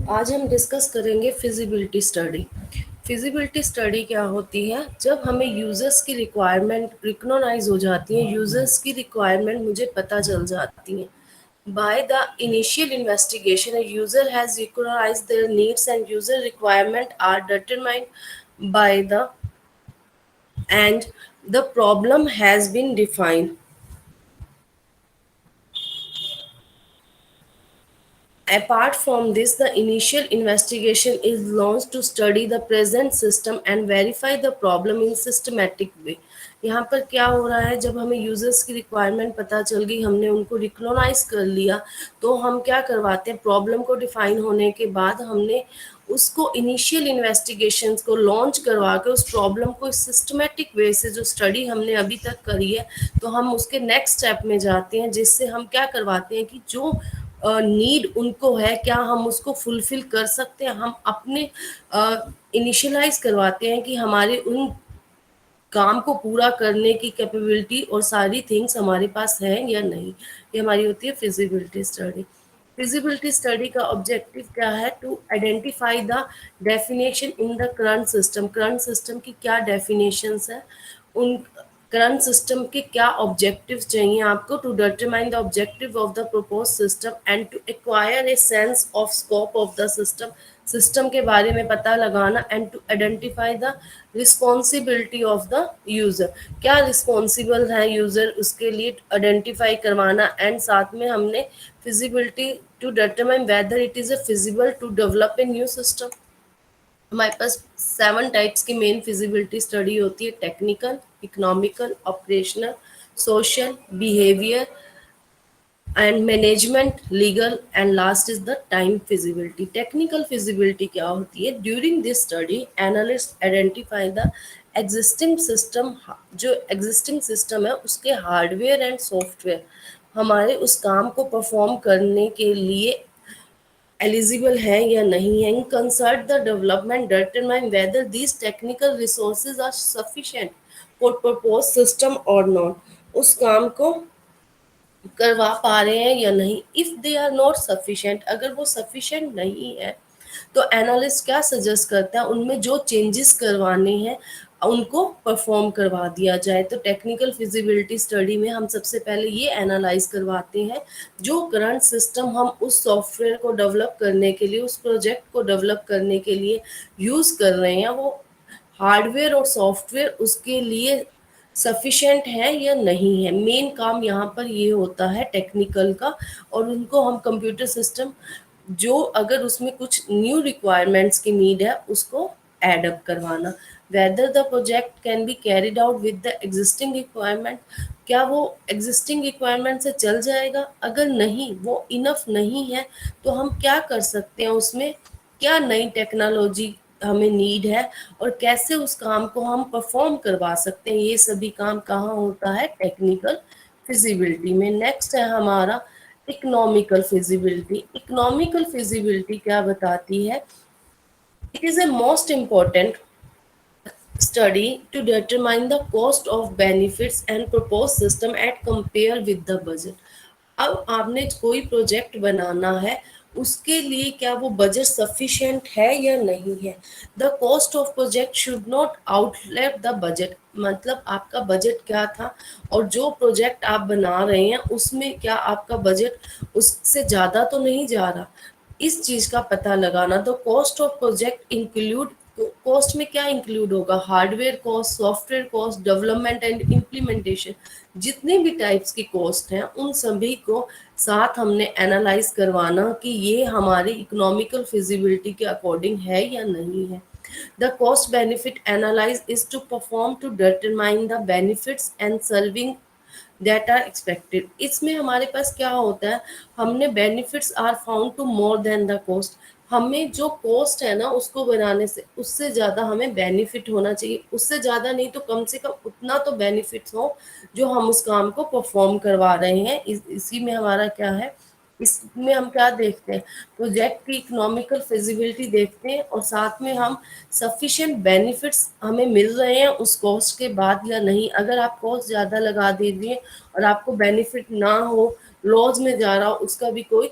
आज हम डिस्कस करेंगे फिजिबिलिटी स्टडी। फिजिबिलिटी स्टडी क्या होती है? जब हमें यूजर्स की रिक्वायरमेंट रिकॉग्नाइज हो जाती है, यूजर्स की रिक्वायरमेंट मुझे पता चल जाती है। By the initial investigation a user has recognized their needs and user requirement are determined by the and the problem has been defined. Apart from this, the initial investigation is launched to study the present system and verify the problem in systematic way. यहाँ पर क्या हो रहा है, जब हमें users की requirement पता चल गई, हमने उनको रिकॉग्नाइज कर लिया, तो हम क्या करवाते हैं, प्रॉब्लम को डिफाइन होने के बाद हमने उसको इनिशियल इन्वेस्टिगेशंस को लॉन्च करवा के उस प्रॉब्लम को सिस्टमेटिक वे से, जो स्टडी हमने अभी तक करी है, तो हम उसके नेक्स्ट स्टेप में जाते हैं, जिससे हम क्या करवाते हैं कि जो नीड उनको है, क्या हम उसको फुलफिल कर सकते हैं। हम अपने इनिशियलाइज करवाते हैं कि हमारे उन काम को पूरा करने की कैपेबिलिटी और सारी थिंग्स हमारे पास है या नहीं। ये हमारी होती है फिजिबिलिटी स्टडी। फिजिबिलिटी स्टडी का ऑब्जेक्टिव क्या है? To identify the definition in the current system. Current system की क्या डेफिनेशंस है, उन करंट सिस्टम के क्या ऑब्जेक्टिव्स चाहिए आपको, to determine the objective of the propose system and to acquire a sense of scope of the system. System के बारे में पता लगाना and to identify the responsibility of the user. क्या रिस्पॉन्सिबल है यूजर, उसके लिए आइडेंटिफाई करवाना। एंड साथ में हमने feasibility to determine whether it is a feasible to develop a new system. हमारे पास 7 टाइप्स की मेन फिजिबिलिटी स्टडी होती है: technical, economical, operational, social, behaviour and management, legal and last is the time feasibility. Technical feasibility क्या होती है? During this study analyst identify the existing system. जो existing system है उसके हार्डवेयर एंड सॉफ्टवेयर हमारे उस काम को परफॉर्म करने के लिए एलिजिबल है या नहीं है। Consult the development determine whether these technical resources are sufficient for propose system और नॉट। उस काम को करवा पा रहे हैं या नहीं। If they are not sufficient, अगर वो सफिशिएंट नहीं है, तो एनालिस्ट क्या सजेस्ट करता है, उनमें जो चेंजेस करवाने हैं उनको परफॉर्म करवा दिया जाए। तो टेक्निकल फिजिबिलिटी स्टडी में हम सबसे पहले ये एनालाइज करवाते हैं, जो करंट सिस्टम हम उस सॉफ्टवेयर को डेवलप करने के लिए, उस प्रोजेक्ट को डेवलप करने के लिए यूज़ कर रहे हैं, वो हार्डवेयर और सॉफ्टवेयर उसके लिए सफिशिएंट है या नहीं है। मेन काम यहाँ पर ये होता है टेक्निकल का। और उनको हम कंप्यूटर सिस्टम, जो अगर उसमें कुछ न्यू रिक्वायरमेंट्स की नीड है, उसको एड अप करवाना। Whether the project can be carried out with the existing requirement. क्या वो एग्जिस्टिंग रिक्वायरमेंट से चल जाएगा? अगर नहीं, वो इनफ नहीं है, तो हम क्या कर सकते हैं उसमें, क्या नई टेक्नोलॉजी हमें नीड है और कैसे उस काम को हम परफॉर्म करवा सकते हैं। ये सभी काम कहाँ होता है? टेक्निकल फिजिबिलिटी में। नेक्स्ट है हमारा इकोनॉमिकल फिजिबिलिटी। इकोनॉमिकल फिजिबिलिटी क्या बताती है? It is a most important study to determine the cost of benefits and proposed system at compare with the budget. अब आपने कोई प्रोजेक्ट बनाना है, उसके लिए क्या वो बजट सफिशिएंट है या नहीं है। The cost of project should not outleap the budget. मतलब आपका बजट क्या था और जो प्रोजेक्ट आप बना रहे हैं उसमें क्या आपका बजट उससे ज़्यादा तो नहीं जा रहा। इस चीज़ का पता लगाना। The cost of project include, cost में क्या इंक्लूड होगा? Hardware cost, software cost, development and implementation. जितने भी टाइप्स की कॉस्ट हैं उन सभी को साथ हमने एनालाइज करवाना कि ये हमारी इकोनॉमिकल फिजिबिलिटी के अकॉर्डिंग है या नहीं है। The cost benefit analyse is to perform to determine the benefits and serving that are expected. इसमें हमारे पास क्या होता है, हमने benefits are found to more than the cost. हमें जो कॉस्ट है ना उसको बनाने से, उससे ज़्यादा हमें बेनिफिट होना चाहिए। उससे ज़्यादा नहीं तो कम से कम उतना तो बेनिफिट्स हो जो हम उस काम को परफॉर्म करवा रहे हैं। इसी में हमारा क्या है, इसमें हम क्या देखते हैं, प्रोजेक्ट की इकोनॉमिकल फिजिबिलिटी देखते हैं और साथ में हम सफिशिएंट बेनिफिट्स हमें मिल रहे हैं उस कॉस्ट के बाद या नहीं। अगर आप कॉस्ट ज़्यादा लगा दीजिए और आपको बेनिफिट ना हो, लॉस में जा रहा हो, उसका भी कोई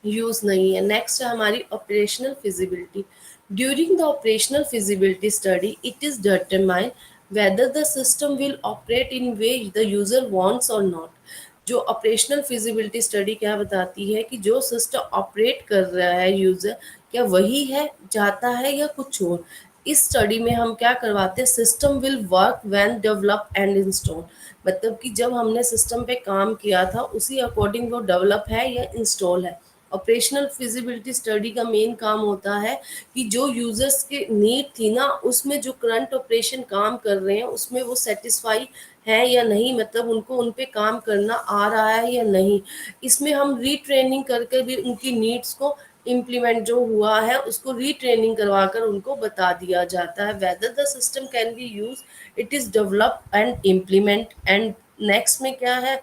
यूज नहीं है। नेक्स्ट है हमारी operational feasibility. During the operational feasibility study it is determine whether the system will operate in way the user wants or not। जो ऑपरेशनल फिजिबिलिटी स्टडी क्या बताती है कि जो सिस्टम ऑपरेट कर रहा है यूजर, क्या वही है चाहता है या कुछ और। इस स्टडी में हम क्या करवाते हैं, system will work when develop and install. मतलब कि जब हमने सिस्टम पे काम किया था उसी अकॉर्डिंग वो डेवलप है या इंस्टॉल है। ऑपरेशनल फिजिबिलिटी स्टडी का मेन काम होता है कि जो यूजर्स के नीड थी ना, उसमें जो करंट ऑपरेशन काम कर रहे हैं उसमें वो सेटिस्फाई है या नहीं, मतलब उनको उन पे काम करना आ रहा है या नहीं। इसमें हम रीट्रेनिंग करके भी उनकी नीड्स को इम्प्लीमेंट जो हुआ है उसको रीट्रेनिंग करवाकर उनको बता दिया जाता है। Whether the system can be use, it is develop and implement. And next में क्या है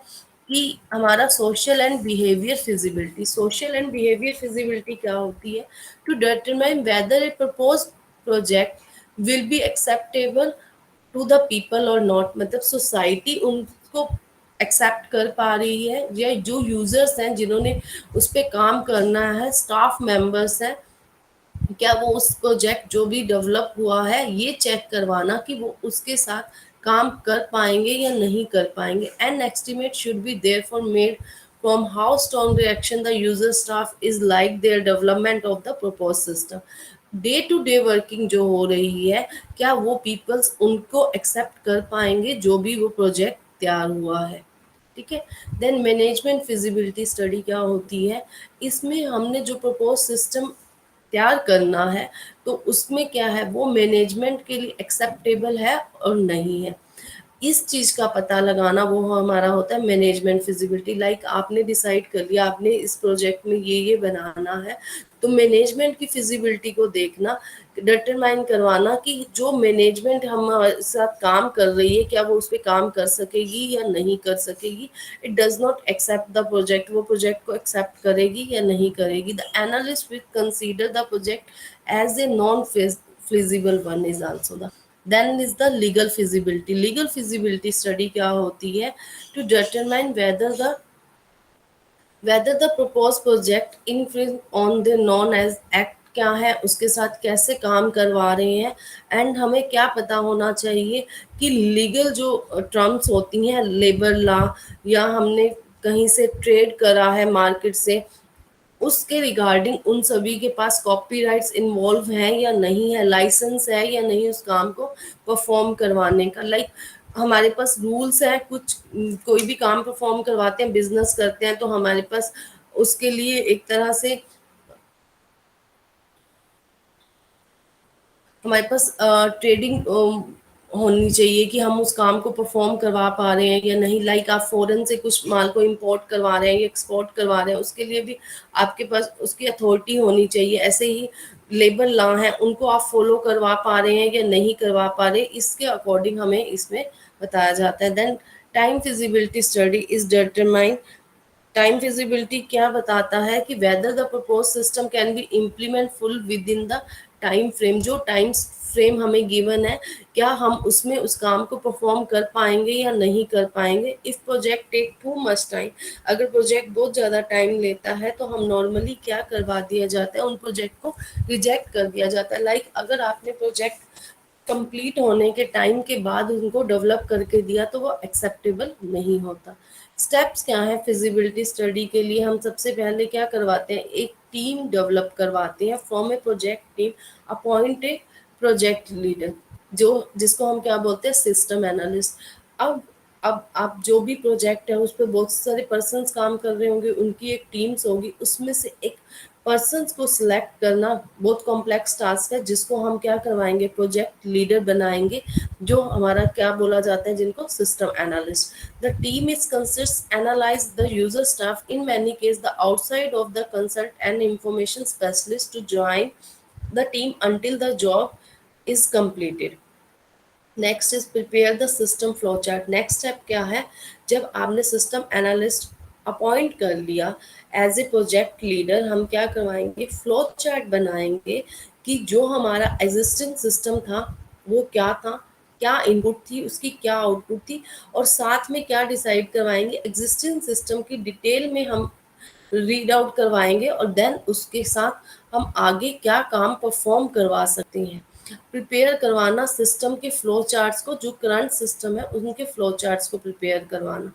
कि हमारा social and behaviour feasibility. Social and behaviour feasibility क्या होती है, to determine whether a propose project will be acceptable to the people और not. मतलब सोसाइटी उनको एक्सेप्ट कर पा रही है या जो यूजर्स हैं जिन्होंने उस पर काम करना है, स्टाफ मेंबर्स हैं, क्या वो उस प्रोजेक्ट जो भी डेवलप हुआ है ये चेक करवाना कि वो उसके साथ काम कर पाएंगे या नहीं कर पाएंगे। And estimate should be there for made from how strong reaction the user staff is like their development of the propose system. Day to day working जो हो रही है, क्या वो पीपल्स उनको एक्सेप्ट कर पाएंगे जो भी वो प्रोजेक्ट तैयार हुआ है। ठीक है। देन मैनेजमेंट फिजिबिलिटी स्टडी क्या होती है, इसमें हमने जो प्रपोज सिस्टम तैयार करना है तो उसमें क्या है, वो मैनेजमेंट के लिए एक्सेप्टेबल है और नहीं है। इस चीज का पता लगाना वो हमारा होता है मैनेजमेंट फिजिबिलिटी। लाइक आपने डिसाइड कर लिया आपने इस प्रोजेक्ट में ये बनाना है, तो मैनेजमेंट की फिजिबिलिटी को देखना, डिटरमाइन करवाना कि जो मैनेजमेंट हमारे साथ काम कर रही है क्या वो उस पर काम कर सकेगी या नहीं कर सकेगी। It does not accept the project, वो प्रोजेक्ट को एक्सेप्ट करेगी या नहीं करेगी। The analyst will consider the project as a non feasible one is also the। then is the legal feasibility। legal feasibility study क्या होती है, to determine whether the proposed project infringe on the known as act क्या है, उसके साथ कैसे काम करवा रहे हैं। एंड हमें क्या पता होना चाहिए कि लीगल जो टर्म्स होती हैं, लेबर लॉ या हमने कहीं से ट्रेड करा है मार्केट से, उसके रिगार्डिंग उन सभी के पास कॉपीराइट्स इन्वॉल्व हैं या नहीं है, लाइसेंस है या नहीं उस काम को परफॉर्म करवाने का। लाइक हमारे पास रूल्स है कुछ, कोई भी काम परफॉर्म करवाते हैं, बिजनेस करते हैं, तो हमारे पास उसके लिए एक तरह से हमारे पास ट्रेडिंग होनी चाहिए कि हम उस काम को परफॉर्म करवा पा रहे हैं या नहीं। लाइक आप फॉरेन से कुछ माल को इंपोर्ट करवा रहे हैं या एक्सपोर्ट करवा रहे हैं, उसके लिए भी आपके पास उसकी अथॉरिटी होनी चाहिए। ऐसे ही लेबर लॉ है, उनको आप फॉलो करवा पा रहे हैं या नहीं करवा पा रहे, इसके अकॉर्डिंग हमें इसमें बताया जाता है। Then time feasibility study is determine. Time feasibility क्या बताता है कि whether the propose system can be implement full within the time frame. जो टाइम फ्रेम हमें गिवन है, क्या हम उसमें उस काम को परफॉर्म कर पाएंगे या नहीं कर पाएंगे। If project take too much time, अगर प्रोजेक्ट बहुत ज़्यादा टाइम लेता है तो हम नॉर्मली क्या करवा दिया जाता है, उन प्रोजेक्ट को रिजेक्ट कर दिया जाता है। लाइक अगर आपने प्रोजेक्ट कंप्लीट होने के टाइम के बाद उनको डेवलप करके दिया तो वो एक्सेप्टेबल नहीं होता। स्टेप्स क्या है फिजिबिलिटी स्टडी के लिए, हम सबसे पहले क्या करवाते हैं, एक टीम डेवलप करवाते हैं from a project team, appoint a project leader, जो जिसको हम क्या बोलते हैं, सिस्टम एनालिस्ट। अब अब आप जो भी प्रोजेक्ट है उस पर बहुत सारे पर्सन्स काम कर रहे होंगे, उनकी एक टीम्स होगी, उसमें से एक पर्सन्स को सिलेक्ट करना बहुत कॉम्प्लेक्स टास्क है, जिसको हम क्या करवाएंगे, प्रोजेक्ट लीडर बनाएंगे, जो हमारा क्या बोला जाता है, जिनको system analyst. The team is consist analyse the user staff, in many case the outside of the consult and information specialist to join the team until the job is completed। Next is prepare the system flow chart. Next step क्या है, जब आपने system analyst appoint कर लिया as a project leader, हम क्या करवाएंगे, flow chart बनाएंगे कि जो हमारा एग्जिस्टिंग सिस्टम था वो क्या था, क्या इनपुट थी, उसकी क्या आउटपुट थी, और साथ में क्या डिसाइड करवाएंगे, एग्जिस्टिंग सिस्टम की डिटेल में हम रीड आउट करवाएंगे और देन उसके साथ हम आगे क्या काम परफॉर्म करवा सकते हैं। प्रिपेयर करवाना सिस्टम के फ्लो चार्ट्स को, जो करंट सिस्टम है उनके फ्लो चार्ट्स को प्रिपेयर करवाना।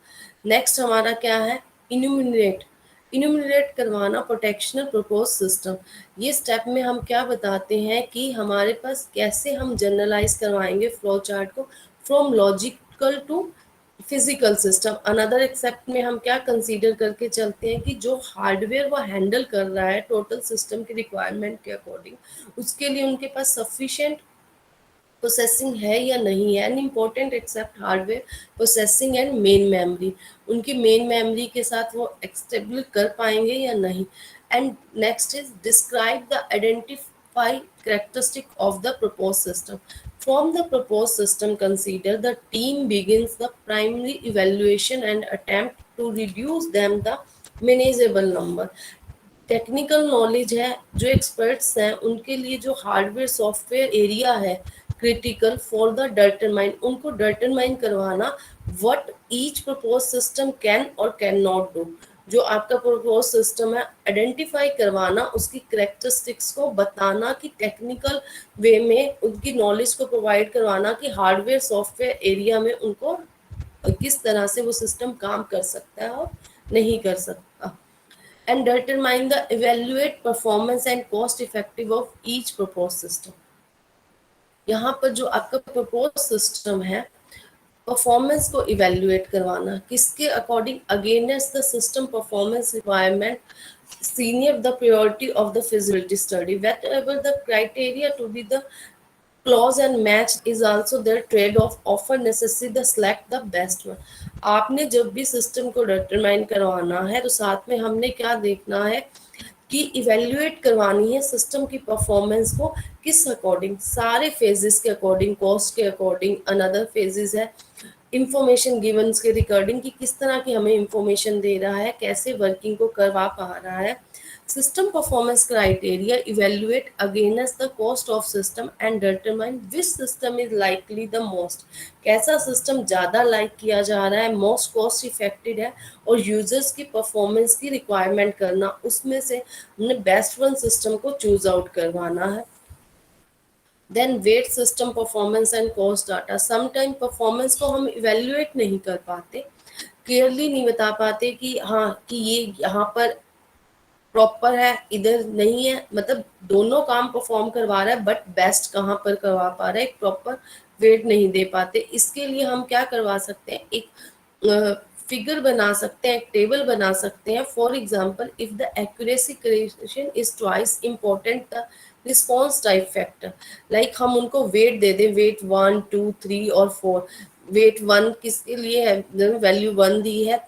नेक्स्ट हमारा क्या है, इन्यूमिनेट इन्यूमिनेट करवाना प्रोटेक्शनल प्रपोज सिस्टम। ये स्टेप में हम क्या बताते हैं कि हमारे पास कैसे हम जनरलाइज करवाएंगे फ्लो चार्ट को from logical to physical system. Another accept में हम क्या कंसीडर करके चलते हैं कि जो हार्डवेयर वो हैंडल कर रहा है टोटल सिस्टम की रिक्वायरमेंट के अकॉर्डिंग, उसके लिए उनके पास सफिशिएंट प्रोसेसिंग है या नहीं है। An important accept hardware processing and main memory, उनकी मेन मेमोरी के साथ वो एक्सटेबल कर पाएंगे या नहीं। And next is describe the identify characteristic of the propose system. From the proposed system consider, the team begins the primary evaluation and attempt to reduce them the manageable number। Technical knowledge है, जो experts हैं उनके लिए जो hardware software area है critical for the determine, उनको determine करवाना what each propose system can और कैन नॉट डू। जो आपका प्रपोज सिस्टम है आइडेंटिफाई करवाना, उसकी करेक्टरिस्टिक्स को बताना कि टेक्निकल वे में उनकी नॉलेज को प्रोवाइड करवाना कि हार्डवेयर सॉफ्टवेयर एरिया में उनको किस तरह से वो सिस्टम काम कर सकता है और नहीं कर सकता। And determine the evaluate performance and cost effective of each proposed system। यहाँ पर जो आपका proposed system है परफॉर्मेंस को इवेल्युएट करवाना किसके according, against the system performance requirement senior the priority of the feasibility study, whatever the criteria to be the clause and match is also their trade off, offer necessary the select the best one। आपने जब भी system को determine करवाना है तो साथ में हमने क्या देखना है कि इवेल्युएट करवानी है सिस्टम की परफॉर्मेंस को किस अकॉर्डिंग, सारे फेजेस के अकॉर्डिंग, कॉस्ट के अकॉर्डिंग। अनदर फेजेस है इंफॉर्मेशन गिवन्स के रिकॉर्डिंग की किस तरह की हमें इंफॉर्मेशन दे रहा है, कैसे वर्किंग को करवा पा रहा है। System performance criteria evaluate against the cost of system and determine which system is likely the most, कैसा सिस्टम ज़्यादा लाइक किया जा रहा है, मोस्ट कॉस्ट इफेक्टिव है और यूजर्स की परफॉर्मेंस की रिक्वायरमेंट करना, उसमें से हमने बेस्ट वन सिस्टम को चूज आउट करवाना है। Then weight system performance and cost data. Sometime performance को हम इवेल्युएट नहीं कर पाते, क्लियरली नहीं बता पाते कि हाँ कि ये यहाँ पर प्रॉपर है इधर नहीं है, मतलब दोनों काम परफॉर्म करवा रहा है बट बेस्ट कहाँ पर करवा पा रहा है, एक प्रॉपर वेट नहीं दे पाते। इसके लिए हम क्या करवा सकते हैं, एक फिगर बना सकते हैं, एक टेबल बना सकते हैं। For example if the accuracy creation is twice important the response type factor, like हम उनको वेट दे दें, वेट 1 2 3 और 4। वेट 1 किसके लिए है, वैल्यू 1 दी है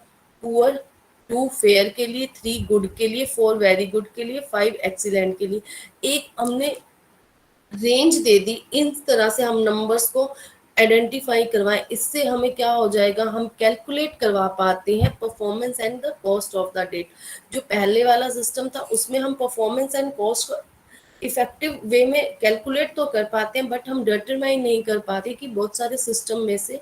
पुअर, 2 फेयर के लिए, 3 गुड के लिए, 4 वेरी गुड के लिए, 5 एक्सीलेंट के लिए। एक हमने रेंज दे दी, इन तरह से हम नंबर्स को आइडेंटिफाई करवाएं। इससे हमें क्या हो जाएगा, हम कैलकुलेट करवा पाते हैं performance and the cost of the date. जो पहले वाला सिस्टम था उसमें हम परफॉर्मेंस एंड कॉस्ट को इफेक्टिव वे में कैलकुलेट तो कर पाते हैं बट हम डिटरमाइन नहीं कर पाते कि बहुत सारे सिस्टम में से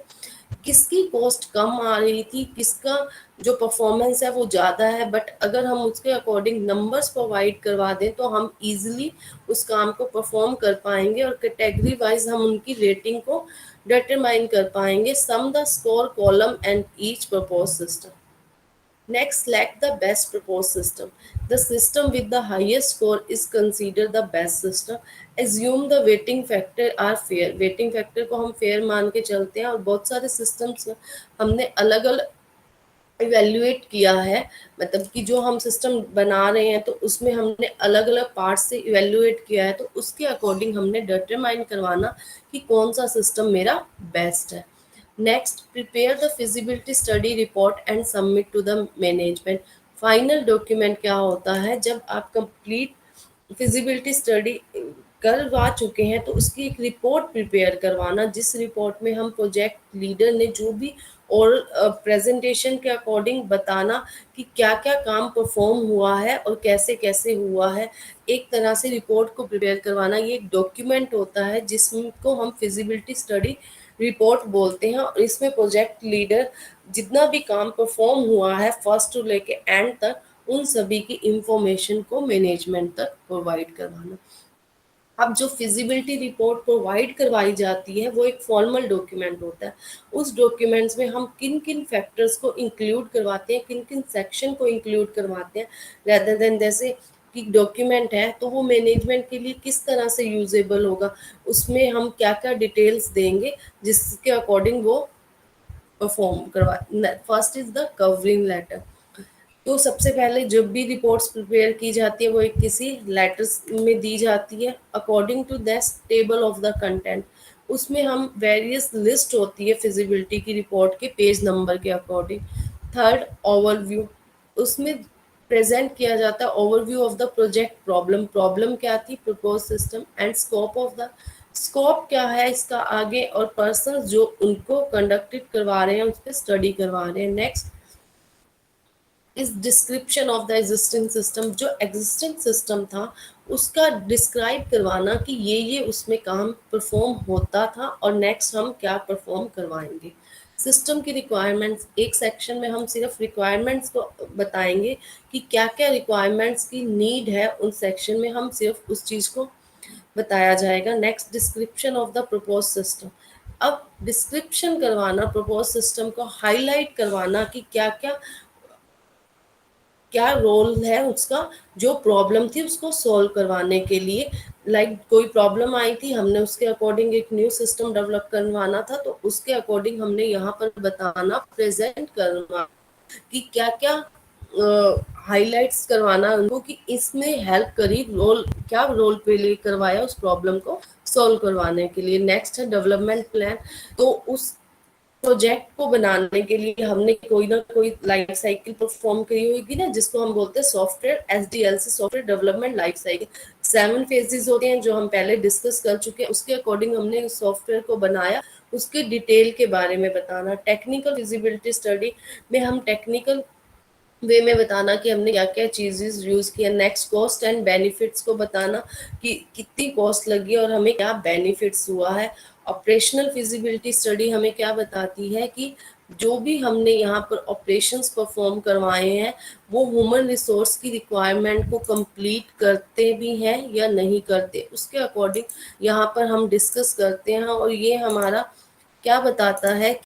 किसकी कॉस्ट कम आ रही थी, किसका जो परफॉर्मेंस है वो ज़्यादा है। बट अगर हम उसके अकॉर्डिंग नंबर्स प्रोवाइड करवा दें तो हम इजीली उस काम को परफॉर्म कर पाएंगे और कैटेगरी वाइज हम उनकी रेटिंग को डिटरमाइन कर पाएंगे। Sum the score column and each propose system. Next, select the best proposed system. The system with the highest score is considered the best system. Assume the weighting factor are fair. Weighting factor को हम fair मान के चलते हैं और बहुत सारे systems हमने अलग अलग इवेल्युएट किया है, मतलब कि जो हम सिस्टम बना रहे हैं तो उसमें हमने अलग अलग पार्ट से इवेल्युएट किया है, तो उसके अकॉर्डिंग हमने डिटरमाइन करवाना कि कौन सा सिस्टम मेरा बेस्ट है। Next, prepare the feasibility study report and submit to the management. Final document क्या होता है, जब आप कंप्लीट फिजिबिलिटी स्टडी करवा चुके हैं तो उसकी एक रिपोर्ट प्रिपेयर करवाना, जिस रिपोर्ट में हम प्रोजेक्ट लीडर ने जो भी और प्रेजेंटेशन के अकॉर्डिंग बताना कि क्या क्या काम परफॉर्म हुआ है और कैसे कैसे हुआ है। एक तरह से रिपोर्ट को प्रिपेयर करवाना ये एक डॉक्यूमेंट होता है जिसको हम फिजिबिलिटी स्टडी रिपोर्ट बोलते हैं और इसमें प्रोजेक्ट लीडर जितना भी काम परफॉर्म हुआ है फर्स्ट टू लेके एंड तक उन सभी की इंफॉर्मेशन को मैनेजमेंट तक प्रोवाइड करवाना। अब जो फिजिबिलिटी रिपोर्ट प्रोवाइड करवाई जाती है वो एक फॉर्मल डॉक्यूमेंट होता है। उस डॉक्यूमेंट्स में हम किन किन फैक्टर्स को इंक्लूड करवाते हैं, किन किन सेक्शन को इंक्लूड करवाते हैं, रेदर देन जैसे कि डॉक्यूमेंट है तो वो मैनेजमेंट के लिए किस तरह से यूजेबल होगा, उसमें हम क्या क्या डिटेल्स देंगे जिसके अकॉर्डिंग वो परफॉर्म करवा। First is the covering letter. तो सबसे पहले जब भी रिपोर्ट्स प्रिपेयर की जाती है वो एक किसी लेटर्स में दी जाती है according to that table of the content. उसमें हम वेरियस लिस्ट होती है फिजिबिलिटी की रिपोर्ट के पेज नंबर के अकॉर्डिंग। Third, overview. उसमें प्रेजेंट किया जाता है overview of the project problem. Problem क्या थी, propose system, and scope of the, scope क्या है इसका आगे, और पर्सन जो उनको कंडक्टेड करवा रहे हैं उस पर स्टडी करवा रहे हैं। नेक्स्ट इस description of the existing system. जो एग्जिस्टिंग सिस्टम था उसका डिस्क्राइब करवाना कि ये उसमें काम परफॉर्म होता था और नेक्स्ट हम क्या परफॉर्म करवाएंगे। सिस्टम की रिक्वायरमेंट्स, एक सेक्शन में हम सिर्फ रिक्वायरमेंट्स को बताएंगे कि क्या क्या रिक्वायरमेंट्स की नीड है, उन सेक्शन में हम सिर्फ उस चीज़ को बताया जाएगा। Next, description of the propose system. अब डिस्क्रिप्शन करवाना प्रपोज सिस्टम को, हाईलाइट करवाना कि क्या क्या क्या रोल है उसका, जो प्रॉब्लम थी उसको सॉल्व करवाने के लिए। लाइक कोई प्रॉब्लम आई थी, हमने उसके अकॉर्डिंग एक न्यू सिस्टम डेवलप करवाना था, तो उसके अकॉर्डिंग हमने यहाँ पर बताना, प्रेजेंट करना कि क्या क्या हाईलाइट्स करवाना उनको कि इसमें हेल्प करी, रोल क्या रोल प्ले करवाया उस प्रॉब्लम को सॉल्व करवाने के लिए। नेक्स्ट है डेवलपमेंट प्लान। तो उस प्रोजेक्ट को बनाने के लिए हमने कोई ना कोई लाइफ साइकिल परफॉर्म करी होगी ना, जिसको हम बोलते हैं software SDLC, software development life cycle. 7 phases होते हैं जो हम पहले डिस्कस कर चुके हैं, उसके अकॉर्डिंग हमने उस सॉफ्टवेयर को बनाया, उसके डिटेल के बारे में बताना। टेक्निकल फिजिबिलिटी स्टडी में हम टेक्निकल वे में बताना कि हमने क्या क्या चीजेस यूज किया। नेक्स्ट, कॉस्ट एंड बेनिफिट्स को बताना कि कितनी कॉस्ट लगी और हमें क्या बेनिफिट्स हुआ है। ऑपरेशनल फिजिबिलिटी स्टडी हमें क्या बताती है कि जो भी हमने यहाँ पर ऑपरेशंस परफॉर्म करवाए हैं वो ह्यूमन रिसोर्स की रिक्वायरमेंट को कंप्लीट करते भी हैं या नहीं करते, उसके अकॉर्डिंग यहाँ पर हम डिस्कस करते हैं। और ये हमारा क्या बताता है